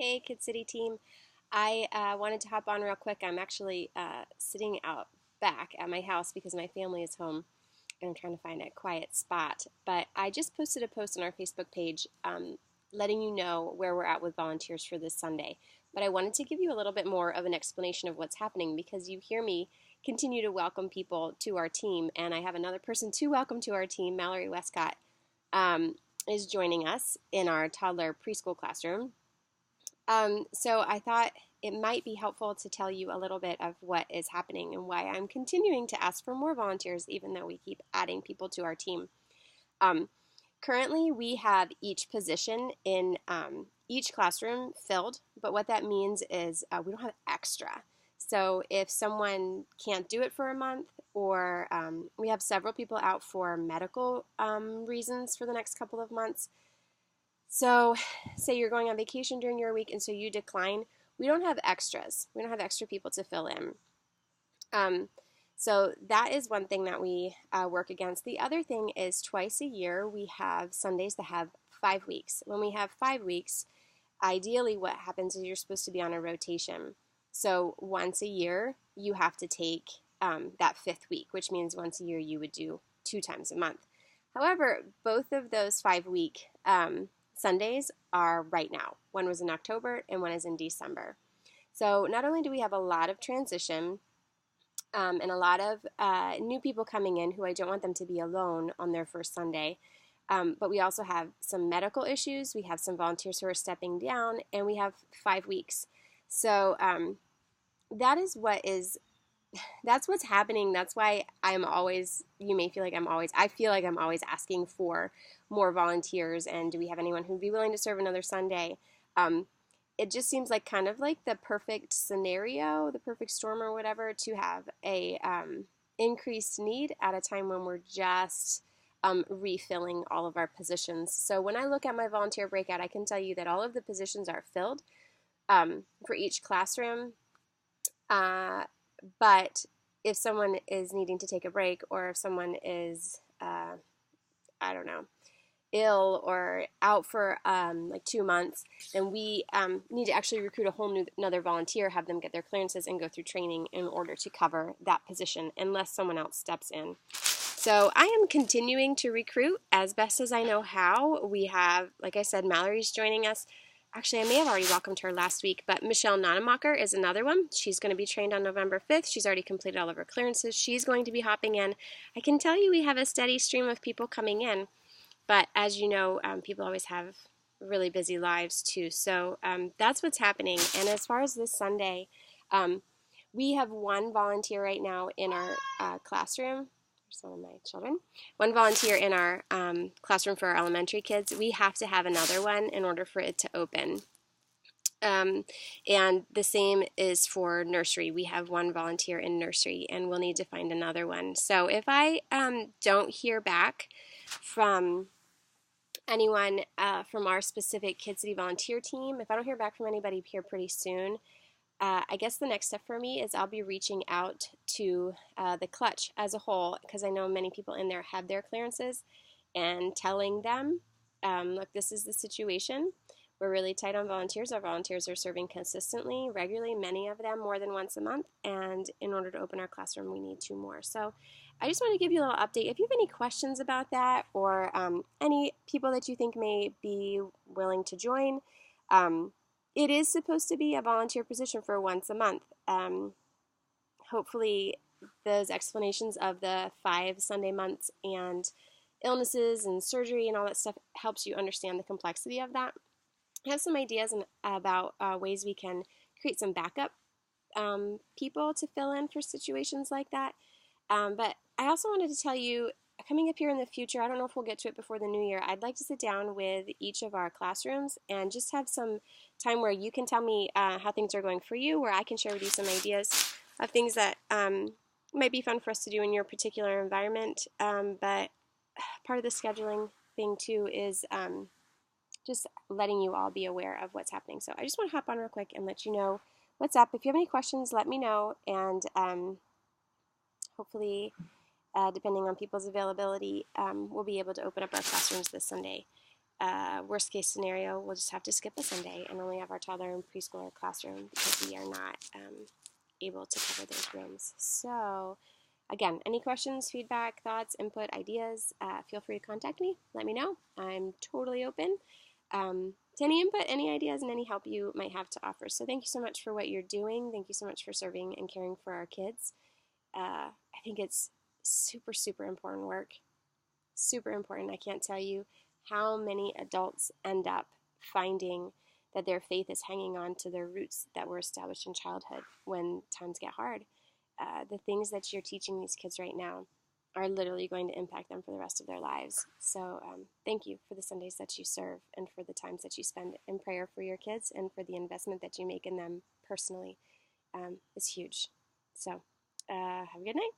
Hey, Kid City team. I wanted to hop on real quick. I'm actually sitting out back at my house because my family is home and I'm trying to find a quiet spot. But I just posted a post on our Facebook page letting you know where we're at with volunteers for this Sunday. But I wanted to give you a little bit more of an explanation of what's happening because you hear me continue to welcome people to our team. And I have another person to welcome to our team, Mallory Westcott, is joining us in our toddler preschool classroom. So I thought it might be helpful to tell you a little bit of what is happening and why I'm continuing to ask for more volunteers, even though we keep adding people to our team. Um, Currently, we have each position in each classroom filled, but what that means is we don't have extra. So if someone can't do it for a month, or we have several people out for medical reasons for the next couple of months, so, say you're going on vacation during your week and so you decline, we don't have extras. We don't have extra people to fill in. Um, so, that is one thing that we work against. The other thing is twice a year we have Sundays that have 5 weeks. When we have 5 weeks, ideally what happens is you're supposed to be on a rotation. So, once a year, you have to take that fifth week, which means once a year you would do 2 times a month. However, both of those 5 week Sundays are right now. One was in October and one is in December. So not only do we have a lot of transition and a lot of new people coming in who I don't want them to be alone on their first Sunday, but we also have some medical issues. We have some volunteers who are stepping down, and we have 5 weeks. So that is what is that's what's happening. That's why I'm always, you may feel like I feel like I'm always asking for more volunteers. And do we have anyone who'd be willing to serve another Sunday? It just seems like kind of like the perfect scenario, the perfect storm or whatever, to have a increased need at a time when we're just refilling all of our positions. So when I look at my volunteer breakout, I can tell you that all of the positions are filled for each classroom. But if someone is needing to take a break, or if someone is, I don't know, ill or out for like 2 months, then we need to actually recruit a whole new another volunteer, have them get their clearances and go through training in order to cover that position unless someone else steps in. So I am continuing to recruit as best as I know how. We have, like I said, Mallory's joining us. Actually, I may have already welcomed her last week, but Michelle Nonemacher is another one. She's going to be trained on November 5th. She's already completed all of her clearances. She's going to be hopping in. I can tell you we have a steady stream of people coming in, but as you know, people always have really busy lives too. So that's what's happening. And as far as this Sunday, we have one volunteer right now in our classroom. There's one of my children. One volunteer in our classroom for our elementary kids. We have to have another one in order for it to open. And the same is for nursery. We have one volunteer in nursery, and we'll need to find another one. So if I don't hear back from anyone from our specific Kid City volunteer team, if I don't hear back from anybody here pretty soon, I guess the next step for me is I'll be reaching out to the clutch as a whole, because I know many people in there have their clearances, and telling them, look, this is the situation. We're really tight on volunteers. Our volunteers are serving consistently, regularly, many of them more than once a month, and in order to open our classroom, we need 2 more. So I just want to give you a little update. If you have any questions about that, or any people that you think may be willing to join, it is supposed to be a volunteer position for once a month. Hopefully those explanations of the 5 Sunday months and illnesses and surgery and all that stuff helps you understand the complexity of that. I have some ideas about ways we can create some backup people to fill in for situations like that. But I also wanted to tell you, coming up here in the future, I don't know if we'll get to it before the new year, I'd like to sit down with each of our classrooms and just have some time where you can tell me how things are going for you, where I can share with you some ideas of things that might be fun for us to do in your particular environment. But part of the scheduling thing too is just letting you all be aware of what's happening. So I just want to hop on real quick and let you know what's up. If you have any questions, let me know, and hopefully, depending on people's availability, we'll be able to open up our classrooms this Sunday. Worst case scenario, we'll just have to skip a Sunday and only have our toddler in preschool or classroom because we are not able to cover those rooms. So, again, any questions, feedback, thoughts, input, ideas, feel free to contact me. Let me know. I'm totally open to any input, any ideas, and any help you might have to offer. So, thank you so much for what you're doing. Thank you so much for serving and caring for our kids. I think it's super, super important work. Super important. I can't tell you how many adults end up finding that their faith is hanging on to their roots that were established in childhood when times get hard. The things that you're teaching these kids right now are literally going to impact them for the rest of their lives. So thank you for the Sundays that you serve and for the times that you spend in prayer for your kids and for the investment that you make in them personally. It's huge. So have a good night.